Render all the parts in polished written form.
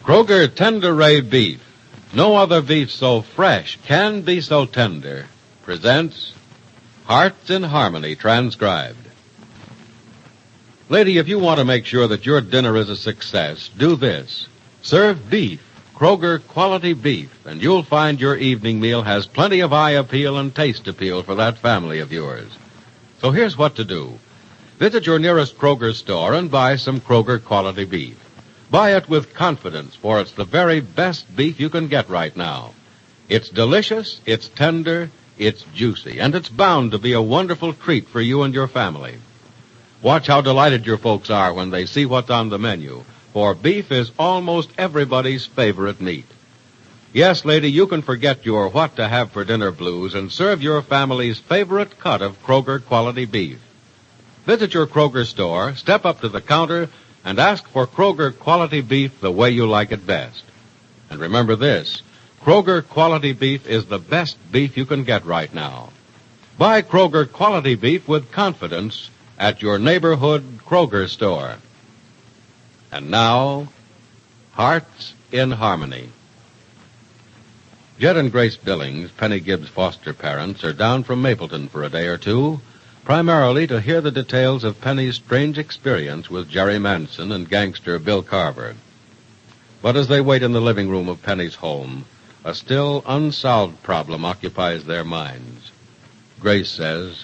Kroger Tender-Ray Beef. No other beef so fresh can be so tender. Presents Hearts in Harmony, transcribed. Lady, if you want to make sure that your dinner is a success, do this. Serve beef, Kroger quality beef, and you'll find your evening meal has plenty of eye appeal and taste appeal for that family of yours. So here's what to do. Visit your nearest Kroger store and buy some Kroger quality beef. Buy it with confidence, for it's the very best beef you can get right now. It's delicious, it's tender, it's juicy, and it's bound to be a wonderful treat for you and your family. Watch how delighted your folks are when they see what's on the menu, for beef is almost everybody's favorite meat. Yes, lady, you can forget your what-to-have-for-dinner blues and serve your family's favorite cut of Kroger quality beef. Visit your Kroger store, step up to the counter, and ask for Kroger quality beef the way you like it best. And remember this, Kroger quality beef is the best beef you can get right now. Buy Kroger quality beef with confidence at your neighborhood Kroger store. And now, Hearts in Harmony. Jed and Grace Billings, Penny Gibbs' foster parents, are down from Mapleton for a day or two, primarily to hear the details of Penny's strange experience with Jerry Manson and gangster Bill Carver. But as they wait in the living room of Penny's home, a still unsolved problem occupies their minds. Grace says,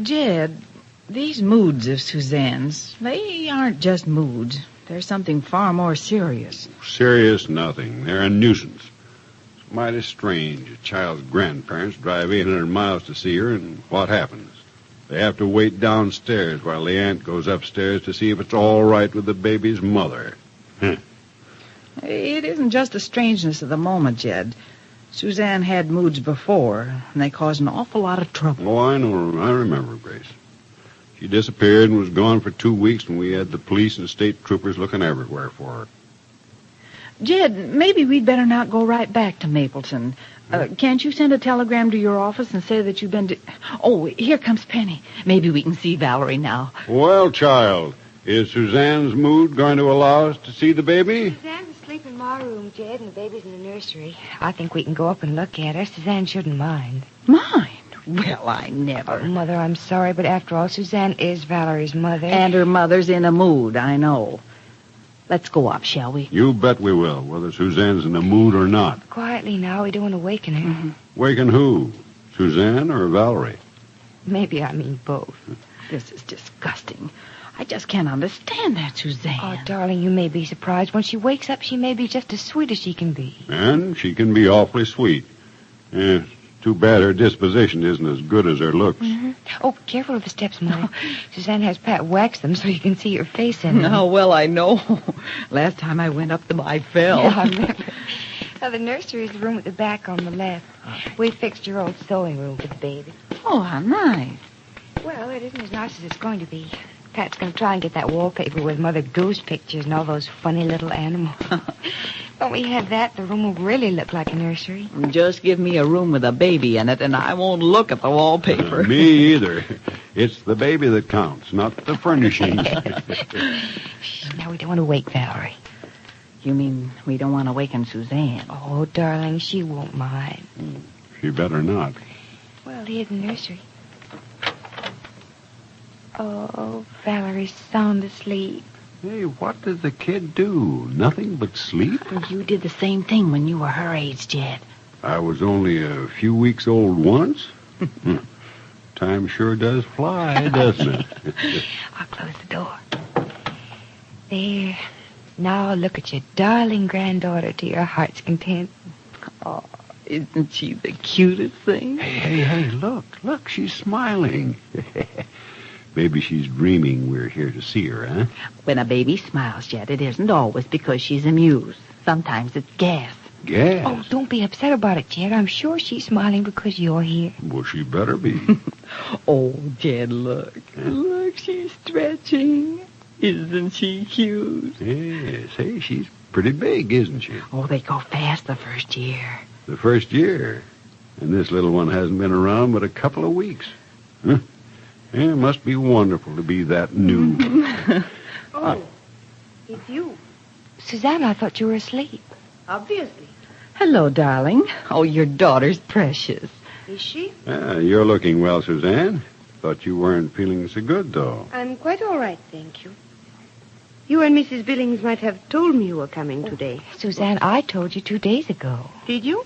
Jed, these moods of Suzanne's, they aren't just moods. They're something far more serious. Serious nothing. They're a nuisance. It's mighty strange. A child's grandparents drive 800 miles to see her, and what happens? They have to wait downstairs while the aunt goes upstairs to see if it's all right with the baby's mother. It isn't just the strangeness of the moment, Jed. Suzanne had moods before, and they caused an awful lot of trouble. Oh, I know. I remember, Grace. She disappeared and was gone for 2 weeks, and we had the police and state troopers looking everywhere for her. Jed, maybe we'd better not go right back to Mapleton. Can't you send a telegram to your office and say that you've been to... Oh, here comes Penny. Maybe we can see Valerie now. Well, child, is Suzanne's mood going to allow us to see the baby? Suzanne's asleep in my room, Jed, and the baby's in the nursery. I think we can go up and look at her. Suzanne shouldn't mind. Mind? Well, I never. Mother, I'm sorry, but after all, Suzanne is Valerie's mother. And her mother's in a mood, I know. Let's go up, shall we? You bet we will, whether Suzanne's in the mood or not. Quietly now, we don't want to waken her. Mm-hmm. Waken who? Suzanne or Valerie? Maybe I mean both. This is disgusting. I just can't understand that, Suzanne. Oh, darling, you may be surprised. When she wakes up, she may be just as sweet as she can be. And she can be awfully sweet. Too bad her disposition isn't as good as her looks. Mm-hmm. Oh, careful of the steps, Mother. Suzanne has Pat wax them so you can see her face in them. Oh, well, I know. Last time I went up them, I fell. Yeah, I remember. Now, the nursery is the room at the back on the left. We fixed your old sewing room for the baby. Oh, how nice. Well, it isn't as nice as it's going to be. Pat's going to try and get that wallpaper with Mother Goose pictures and all those funny little animals. When we have that, the room will really look like a nursery. Just give me a room with a baby in it, and I won't look at the wallpaper. Me either. It's the baby that counts, not the furnishings. Now, we don't want to wake Valerie. You mean we don't want to waken Suzanne? Oh, darling, she won't mind. She better not. Well, here's the nursery. Oh, Valerie's sound asleep. Hey, what did the kid do? Nothing but sleep? You did the same thing when you were her age, Jed. I was only a few weeks old once. Time sure does fly, doesn't it? I'll close the door. There. Now look at your darling granddaughter to your heart's content. Oh, isn't she the cutest thing? Hey, look, she's smiling. Maybe she's dreaming we're here to see her, huh? When a baby smiles, Jed, it isn't always because she's amused. Sometimes it's gas. Gas? Oh, don't be upset about it, Jed. I'm sure she's smiling because you're here. Well, she better be. Oh, Jed, look. Look, she's stretching. Isn't she cute? Yes. Hey, she's pretty big, isn't she? Oh, they go fast the first year. The first year? And this little one hasn't been around but a couple of weeks. Huh? Yeah, it must be wonderful to be that new. Oh, it's you. Suzanne, I thought you were asleep. Obviously. Hello, darling. Oh, your daughter's precious. Is she? You're looking well, Suzanne. Thought you weren't feeling so good, though. I'm quite all right, thank you. You and Mrs. Billings might have told me you were coming today. Suzanne, I told you 2 days ago. Did you?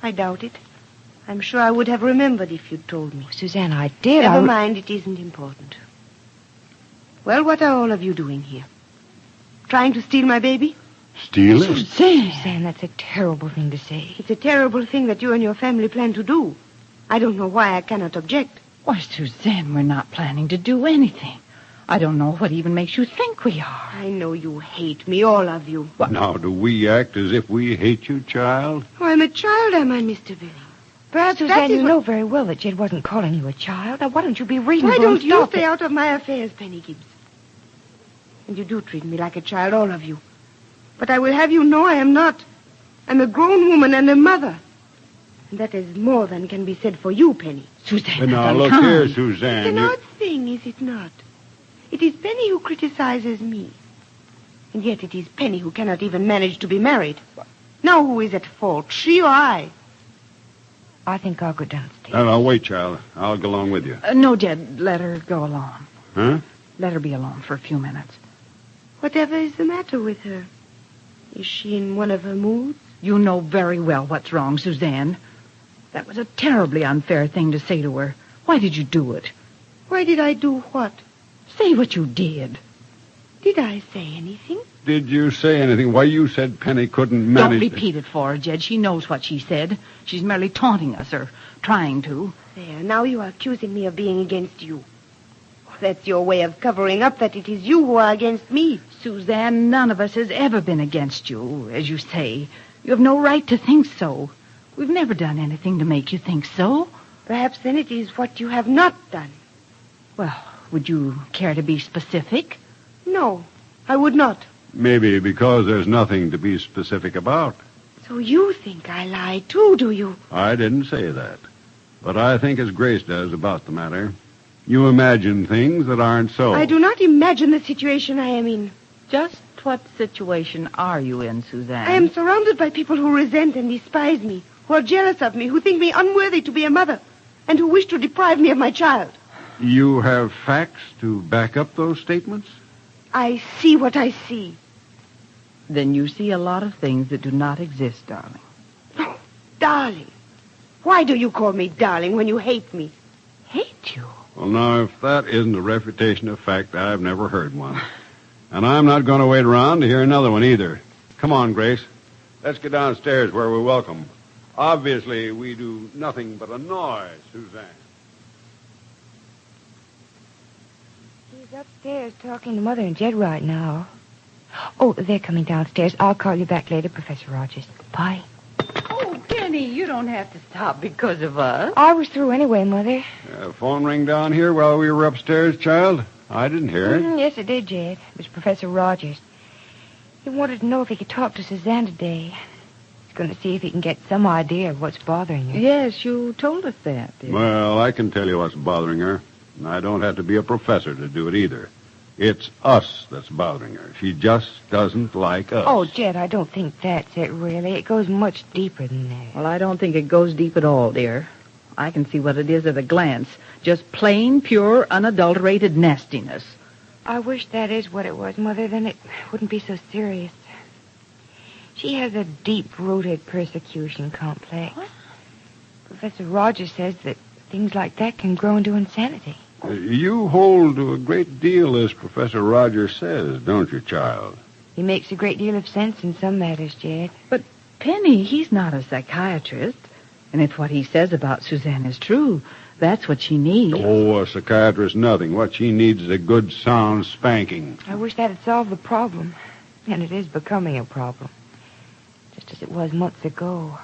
I doubt it. I'm sure I would have remembered if you'd told me. Suzanne, I did. Never mind, it isn't important. Well, what are all of you doing here? Trying to steal my baby? Steal it? Suzanne, that's a terrible thing to say. It's a terrible thing that you and your family plan to do. I don't know why I cannot object. Why, Suzanne, we're not planning to do anything. I don't know what even makes you think we are. I know you hate me, all of you. Now, do we act as if we hate you, child? Oh, I'm a child, am I, Mr. Billings? Perhaps Suzanne, you know very well that Jed wasn't calling you a child. Now, why don't you be reasonable? Why don't and you stop stay it? out of my affairs, Penny Gibbs? And you do treat me like a child, all of you. But I will have you know I am not. I'm a grown woman and a mother. And that is more than can be said for you, Penny. Suzanne, Now, look come. here, It's Suzanne. an odd thing, is it not? It is Penny who criticizes me. And yet it is Penny who cannot even manage to be married. Now who is at fault, she or I? I think I'll go downstairs. No, wait, child. I'll go along with you. No, Jed, let her go alone. Huh? Let her be alone for a few minutes. Whatever is the matter with her? Is she in one of her moods? You know very well what's wrong, Suzanne. That was a terribly unfair thing to say to her. Why did you do it? Why did I do what? Say what you did. Did I say anything? Did you say anything? Why, you said Penny couldn't manage... Don't repeat it for her, Jed. She knows what she said. She's merely taunting us, or trying to. There, now you are accusing me of being against you. That's your way of covering up that it is you who are against me. Suzanne, none of us has ever been against you, as you say. You have no right to think so. We've never done anything to make you think so. Perhaps then it is what you have not done. Well, would you care to be specific? No, I would not. Maybe because there's nothing to be specific about. So you think I lied too, do you? I didn't say that. But I think as Grace does about the matter. You imagine things that aren't so. I do not imagine the situation I am in. Just what situation are you in, Suzanne? I am surrounded by people who resent and despise me, who are jealous of me, who think me unworthy to be a mother, and who wish to deprive me of my child. You have facts to back up those statements? I see what I see. Then you see a lot of things that do not exist, darling. Oh, darling. Why do you call me darling when you hate me? Hate you? Well, now, if that isn't a refutation of fact, I've never heard one. And I'm not going to wait around to hear another one either. Come on, Grace. Let's get downstairs where we're welcome. Obviously, we do nothing but annoy Suzanne. He's upstairs talking to Mother and Jed right now. Oh, they're coming downstairs. I'll call you back later, Professor Rogers. Bye. Oh, Penny, you don't have to stop because of us. I was through anyway, Mother. Phone ring down here while we were upstairs, child? I didn't hear it. Yes, it did, Jed. It was Professor Rogers. He wanted to know if he could talk to Suzanne today. He's going to see if he can get some idea of what's bothering her. Yes, you told us that, dear. Well, I can tell you what's bothering her. And I don't have to be a professor to do it either. It's us that's bothering her. She just doesn't like us. Oh, Jed, I don't think that's it, really. It goes much deeper than that. Well, I don't think it goes deep at all, dear. I can see what it is at a glance. Just plain, pure, unadulterated nastiness. I wish that is what it was, Mother. Then it wouldn't be so serious. She has a deep-rooted persecution complex. What? Professor Rogers says that things like that can grow into insanity. You hold to a great deal as Professor Rogers says, don't you, child? He makes a great deal of sense in some matters, Jed. But, Penny, he's not a psychiatrist. And if what he says about Suzanne is true, that's what she needs. Oh, a psychiatrist, nothing. What she needs is a good, sound spanking. I wish that had solved the problem. And it is becoming a problem. Just as it was months ago.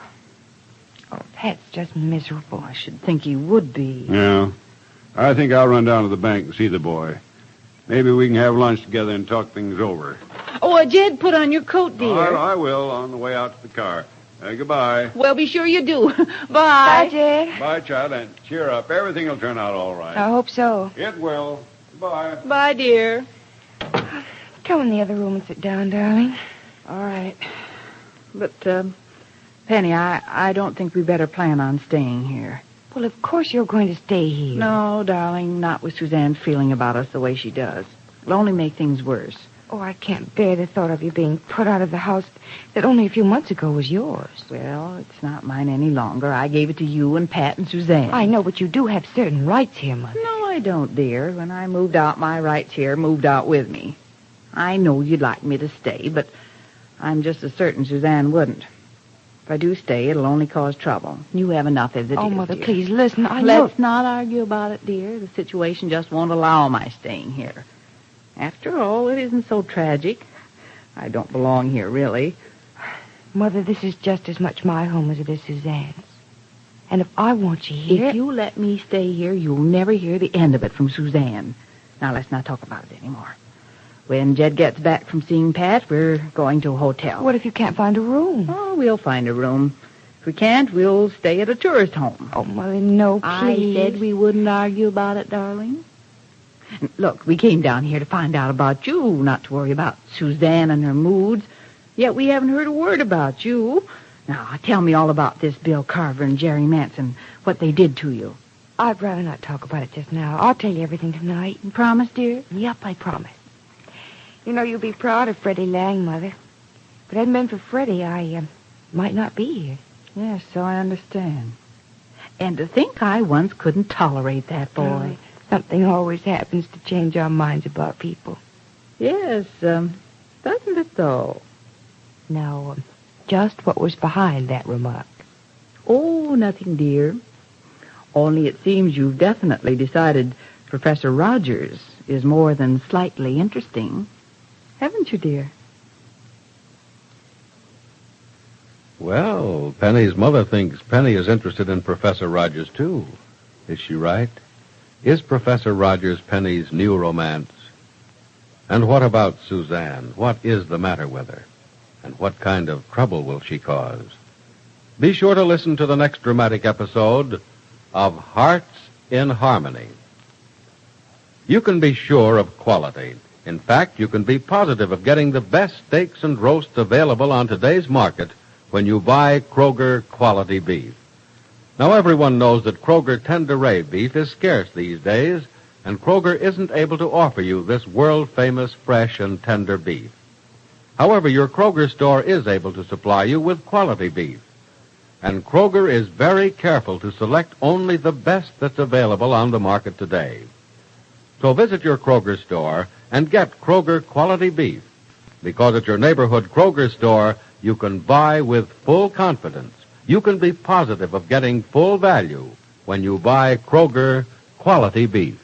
Oh, Pat's just miserable. I should think he would be. Yeah. I think I'll run down to the bank and see the boy. Maybe we can have lunch together and talk things over. Oh, Jed, put on your coat, dear. I will on the way out to the car. Goodbye. Well, be sure you do. Bye. Bye, Jed. Bye, child, and cheer up. Everything will turn out all right. I hope so. It will. Goodbye. Bye, dear. Come in the other room and sit down, darling. All right. But, Penny, I don't think we better plan on staying here. Well, of course you're going to stay here. No, darling, not with Suzanne feeling about us the way she does. It'll only make things worse. Oh, I can't bear the thought of you being put out of the house that only a few months ago was yours. Well, it's not mine any longer. I gave it to you and Pat and Suzanne. I know, but you do have certain rights here, Mother. No, I don't, dear. When I moved out, my rights here moved out with me. I know you'd like me to stay, but I'm just as certain Suzanne wouldn't. If I do stay, it'll only cause trouble. You have enough as it is, Oh, Mother, dear. please listen. I know. Let's not argue about it, dear. The situation just won't allow my staying here. After all, it isn't so tragic. I don't belong here, really. Mother, this is just as much my home as it is Suzanne's. And if I want you here... If you let me stay here, you'll never hear the end of it from Suzanne. Now, let's not talk about it anymore. When Jed gets back from seeing Pat, we're going to a hotel. What if you can't find a room? Oh, we'll find a room. If we can't, we'll stay at a tourist home. Oh, Mother, no, please. I said we wouldn't argue about it, darling. Look, we came down here to find out about you, not to worry about Suzanne and her moods. Yet we haven't heard a word about you. Now, tell me all about this Bill Carver and Jerry Manson, what they did to you. I'd rather not talk about it just now. I'll tell you everything tonight. You promise, dear? Yep, I promise. You know, you'll be proud of Freddie Lang, Mother. If it hadn't been for Freddie, I might not be here. Yes, so I understand. And to think I once couldn't tolerate that boy. Something always happens to change our minds about people. Yes, doesn't it, though? Now, just what was behind that remark? Oh, nothing, dear. Only it seems you've definitely decided Professor Rogers is more than slightly interesting. Haven't you, dear? Well, Penny's mother thinks Penny is interested in Professor Rogers, too. Is she right? Is Professor Rogers Penny's new romance? And what about Suzanne? What is the matter with her? And what kind of trouble will she cause? Be sure to listen to the next dramatic episode of Hearts in Harmony. You can be sure of quality. In fact, you can be positive of getting the best steaks and roasts available on today's market when you buy Kroger quality beef. Now, everyone knows that Kroger Tenderay beef is scarce these days, and Kroger isn't able to offer you this world-famous fresh and tender beef. However, your Kroger store is able to supply you with quality beef. And Kroger is very careful to select only the best that's available on the market today. So visit your Kroger store and get Kroger quality beef, because at your neighborhood Kroger store, you can buy with full confidence. You can be positive of getting full value when you buy Kroger quality beef.